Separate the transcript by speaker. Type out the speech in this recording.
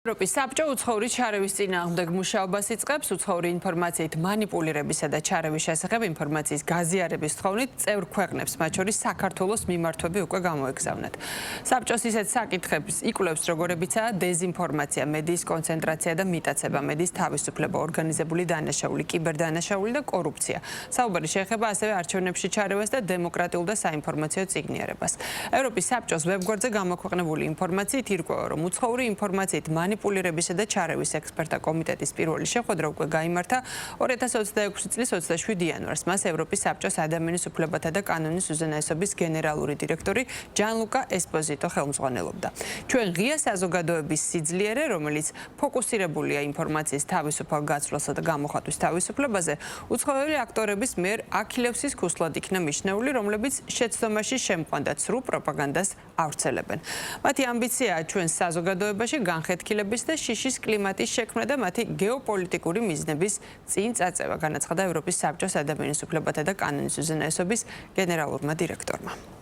Speaker 1: ევროპის საბჭო უცხოური ჩარევის წინააღმდეგ მუშაობას იწყებს. უცხოური ინფორმაციით მანიპულირებისა და ჩარევის შესახებ ინფორმაციის გაზიარების თხოვნით წევრ ქვეყნებს, მათ შორის საქართველოს მიმართვები უკვე გამოეგზავნათ. საბჭოს ისეთ საკითხებს იკვლევს, როგორებიცაა დეზინფორმაცია, მედიის კონცენტრაცია და მიტაცება, მედიის თავისუფლება, ორგანიზებული დანაშაული, კიბერდანაშაული და კორუფცია. საუბარი შეეხება ასევე არჩევნებში ჩარევას და დემოკრატიულ და საინფორმაციო წიგნიერებას. ევროპის საბჭოს ვებგვერდზე გამოქვეყნებული ინფორმაციით ირკვევა, რომ უცხოური ინფორმაციით მანიპულირებისა და ჩარევის ექსპერტთა კომიტეტის პირველი შეხვედრა უკვე გაიმართა 2026 წლის 27 იანვარს. მას ევროპის საბჭოს ადამიანის უფლებათა და კანონის უზენაესობის გენერალური დირექტორი ჯანლუკა ესპოზიტო ხელმძღვანელობდა. ჩვენ ღია საზოგადოების სიძლიერე, რომელიც ფოკუსირებულია ინფორმაციის თავისუფალ გაცვლასა და გამოხატვის თავისუფლებაზე, უცხოელი აქტორების მიერ აქილევსის ქუსლად იქნა მიჩნეული, რომლებიც შეცდომაში შემყვანდა ცრუ პროპაგანდას ავრცელებენ. მათი ამბიციაა ჩვენს საზოგადოებაში განხეთქილების და შიშის კლიმატის შექმნა და მათი გეოპოლიტიკური მიზნების წინ წაწევა, განაცხადა ევროპის საბჭოს ადამიანის უფლებათა და კანონის უზენაესობის გენერალურმა დირექტორმა.